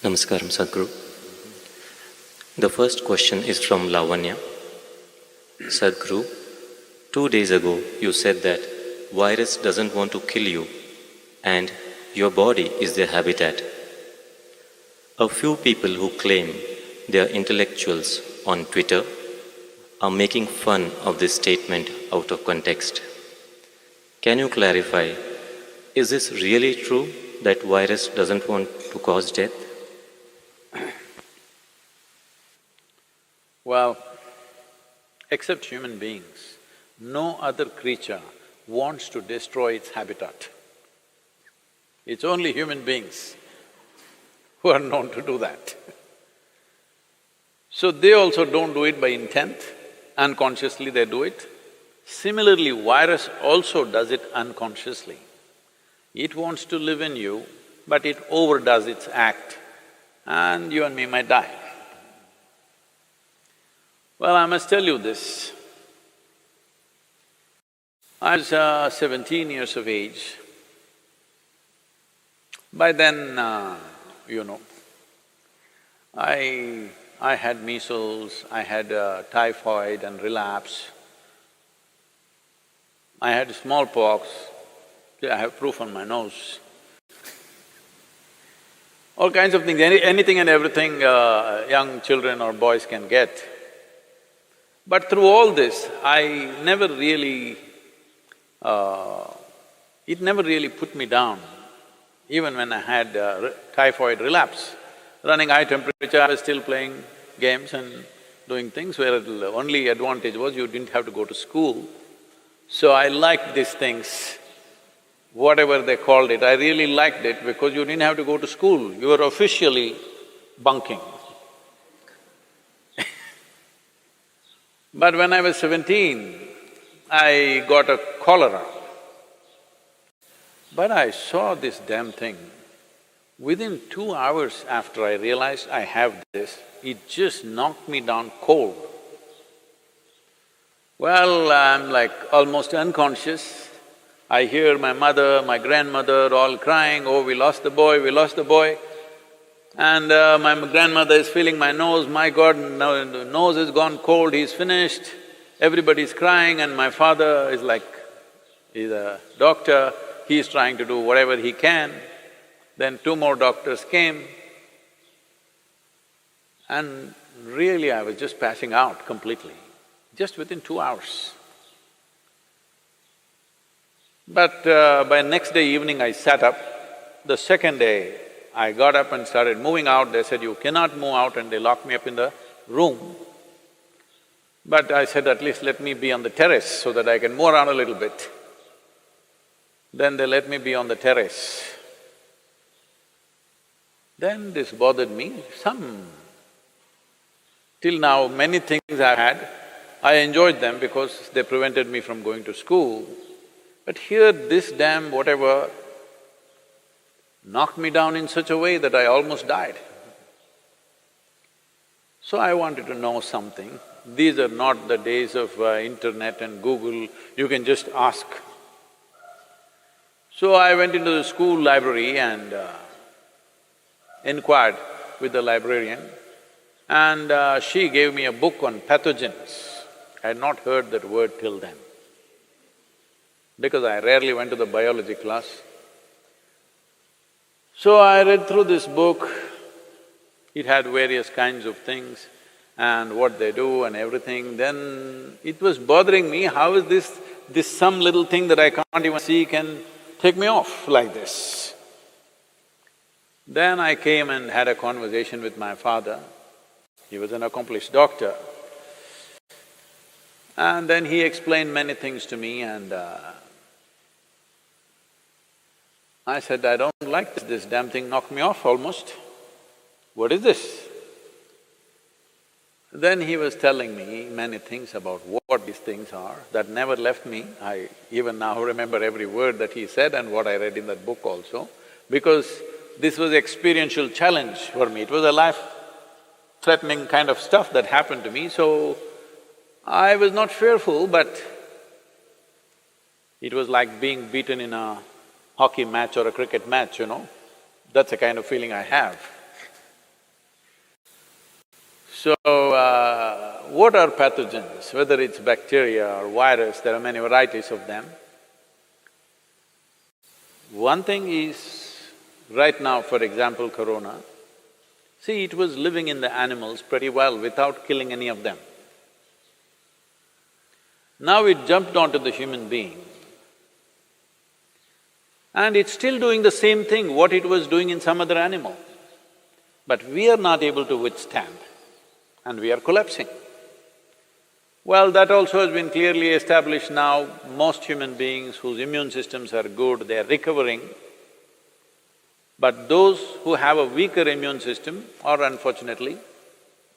Namaskaram, Sadhguru. The first question is from Lavanya. Sadhguru, 2 days ago you said that virus doesn't want to kill you and your body is their habitat. A few people who claim they are intellectuals on Twitter are making fun of this statement out of context. Can you clarify, is this really true that virus doesn't want to cause death? Well, except human beings, no other creature wants to destroy its habitat. It's only human beings who are known to do that. So they also don't do it by intent, unconsciously they do it. Similarly, virus also does it unconsciously. It wants to live in you, but it overdoes its act and you and me might die. Well, I must tell you this. I was 17 years of age. By then, I had measles, I had typhoid and relapse. I had smallpox, I have proof on my nose. All kinds of things, anything and everything young children or boys can get. But through all this, I never really… it never really put me down. Even when I had typhoid relapse, running high temperature, I was still playing games and doing things where the only advantage was you didn't have to go to school. So I liked these things, whatever they called it, I really liked it because you didn't have to go to school, you were officially bunking. But when I was 17, I got a cholera. But I saw this damn thing. Within 2 hours after I realized I have this, it just knocked me down cold. Well, I'm like almost unconscious. I hear my mother, my grandmother all crying, "Oh, we lost the boy, we lost the boy." And my grandmother is feeling my nose, "My God, no, the nose has gone cold, he's finished." Everybody's crying and my father is like, he's a doctor, he's trying to do whatever he can. Then 2 more doctors came and really I was just passing out completely, just within 2 hours. But by next day evening I sat up. The second day I got up and started moving out. They said, "You cannot move out," and they locked me up in the room. But I said, "At least let me be on the terrace so that I can move around a little bit." Then they let me be on the terrace. Then this bothered me, till now many things I had, I enjoyed them because they prevented me from going to school. But here this damn whatever knocked me down in such a way that I almost died. So I wanted to know something. These are not the days of internet and Google, you can just ask. So I went into the school library and inquired with the librarian, and she gave me a book on pathogens. I had not heard that word till then, because I rarely went to the biology class. So I read through this book, it had various kinds of things and what they do and everything. Then it was bothering me, how is this some little thing that I can't even see can take me off like this? Then I came and had a conversation with my father. He was an accomplished doctor. And then he explained many things to me and I said, "I don't like this damn thing knocked me off almost. What is this?" Then he was telling me many things about what these things are that never left me. I even now remember every word that he said and what I read in that book also, because this was experiential challenge for me. It was a life-threatening kind of stuff that happened to me, so I was not fearful, but it was like being beaten in a hockey match or a cricket match, That's the kind of feeling I have. So, what are pathogens? Whether it's bacteria or virus, there are many varieties of them. One thing is, right now, for example, corona, see, it was living in the animals pretty well without killing any of them. Now it jumped onto the human being, and it's still doing the same thing what it was doing in some other animal. But we are not able to withstand, and we are collapsing. Well, that also has been clearly established now. Most human beings whose immune systems are good, they are recovering. But those who have a weaker immune system are unfortunately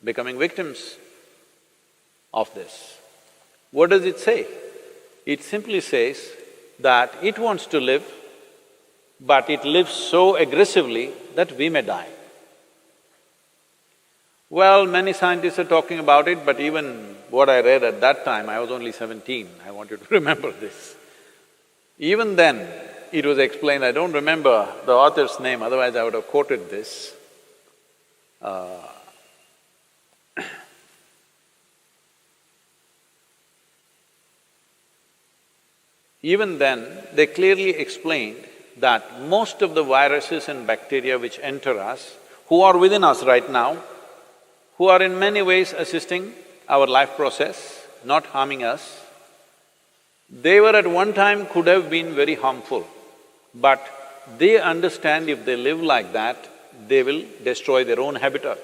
becoming victims of this. What does it say? It simply says that it wants to live, but it lives so aggressively that we may die. Well, many scientists are talking about it, but even what I read at that time, I was only 17, I want you to remember this. Even then, it was explained, I don't remember the author's name, otherwise I would have quoted this. Even then, they clearly explained that most of the viruses and bacteria which enter us, who are within us right now, who are in many ways assisting our life process, not harming us, they were at one time could have been very harmful, but they understand if they live like that, they will destroy their own habitat.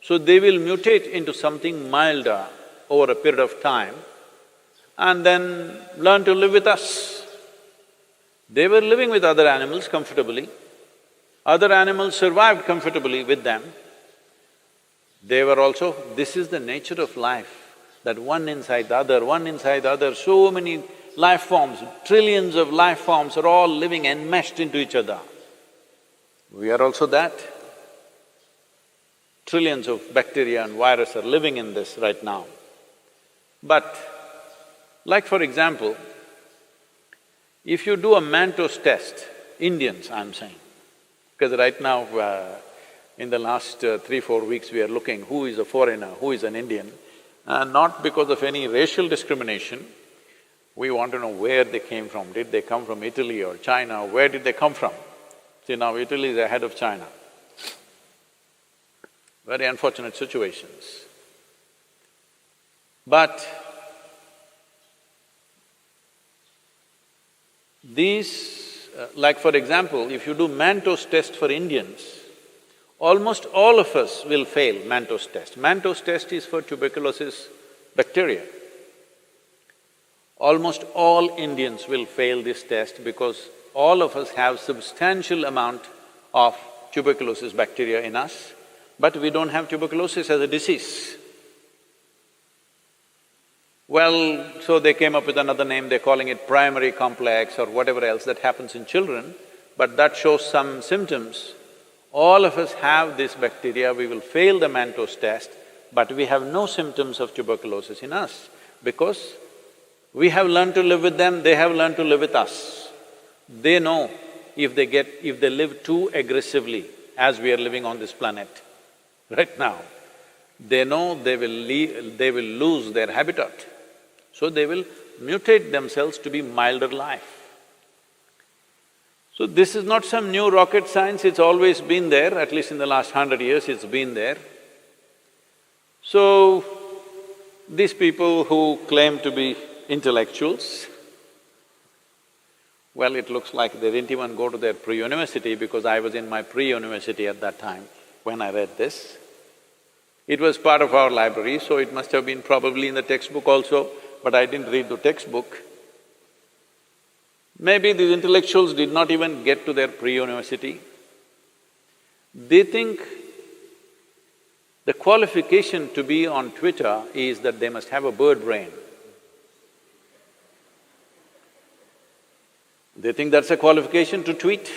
So they will mutate into something milder over a period of time and then learn to live with us. They were living with other animals comfortably, other animals survived comfortably with them. They were also… This is the nature of life, that one inside the other, one inside the other, so many life forms, trillions of life forms are all living enmeshed into each other. We are also that. Trillions of bacteria and virus are living in this right now. But like for example, if you do a Manto's test, Indians I'm saying, because right now in the last 3-4 weeks we are looking who is a foreigner, who is an Indian, not because of any racial discrimination, we want to know where they came from. Did they come from Italy or China? Where did they come from? See, now Italy is ahead of China. Very unfortunate situations. But these… like for example, if you do Manto's test for Indians, almost all of us will fail Manto's test. Manto's test is for tuberculosis bacteria. Almost all Indians will fail this test because all of us have substantial amount of tuberculosis bacteria in us, but we don't have tuberculosis as a disease. Well, so they came up with another name, they're calling it primary complex or whatever else that happens in children, but that shows some symptoms. All of us have this bacteria, we will fail the Manto's test, but we have no symptoms of tuberculosis in us because we have learned to live with them, they have learned to live with us. They know if they live too aggressively as we are living on this planet right now, they know they will lose their habitat. So they will mutate themselves to be milder life. So this is not some new rocket science, it's always been there, at least in the last 100 years it's been there. So, these people who claim to be intellectuals, well, it looks like they didn't even go to their pre-university because I was in my pre-university at that time when I read this. It was part of our library, so it must have been probably in the textbook also, but I didn't read the textbook. Maybe these intellectuals did not even get to their pre-university. They think the qualification to be on Twitter is that they must have a bird brain. They think that's a qualification to tweet.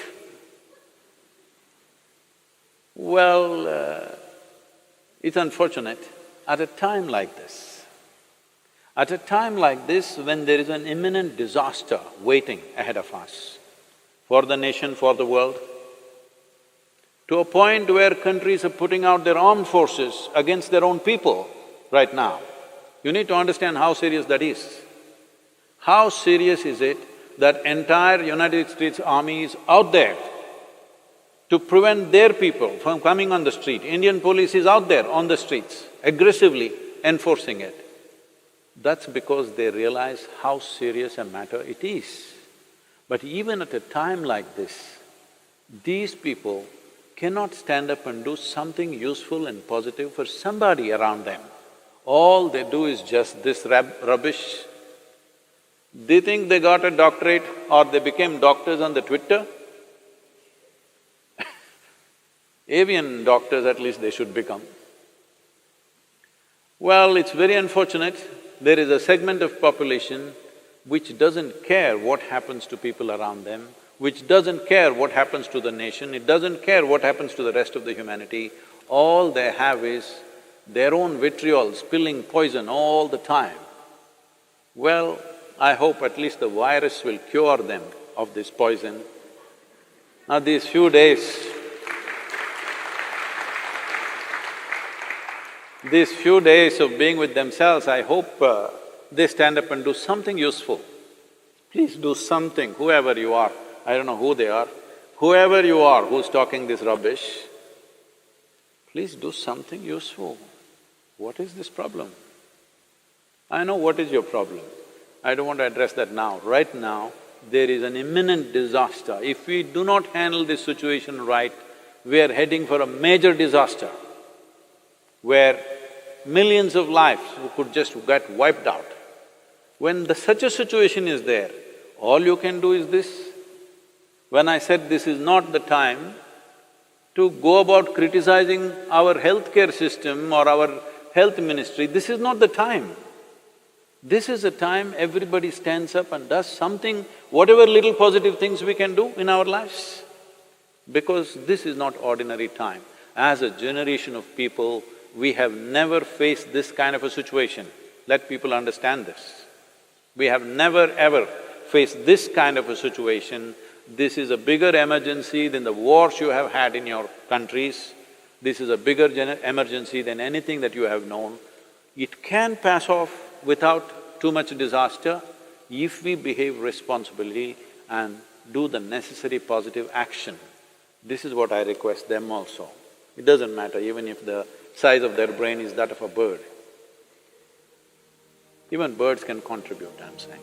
Well, it's unfortunate, at a time like this, when there is an imminent disaster waiting ahead of us, for the nation, for the world, to a point where countries are putting out their armed forces against their own people right now. You need to understand how serious that is. How serious is it that entire United States Army is out there to prevent their people from coming on the street? Indian police is out there on the streets, aggressively enforcing it. That's because they realize how serious a matter it is. But even at a time like this, these people cannot stand up and do something useful and positive for somebody around them. All they do is just this rubbish. Do you think they got a doctorate or they became doctors on the Twitter? Avian doctors at least they should become. Well, it's very unfortunate, there is a segment of population which doesn't care what happens to people around them, which doesn't care what happens to the nation, it doesn't care what happens to the rest of the humanity. All they have is their own vitriol, spilling poison all the time. Well, I hope at least the virus will cure them of this poison. Now these few days of being with themselves, I hope they stand up and do something useful. Please do something, whoever you are, I don't know who they are, whoever you are who's talking this rubbish, please do something useful. What is this problem? I know what is your problem. I don't want to address that now. Right now, there is an imminent disaster. If we do not handle this situation right, we are heading for a major disaster where millions of lives could just get wiped out. When such a situation is there, all you can do is this. When I said this is not the time to go about criticizing our healthcare system or our health ministry, this is not the time. This is a time everybody stands up and does something, whatever little positive things we can do in our lives. Because this is not ordinary time. As a generation of people, we have never faced this kind of a situation. Let people understand this. We have never ever faced this kind of a situation. This is a bigger emergency than the wars you have had in your countries. This is a bigger emergency than anything that you have known. It can pass off without too much disaster if we behave responsibly and do the necessary positive action. This is what I request them also. It doesn't matter even if the size of their brain is that of a bird. Even birds can contribute, I'm saying.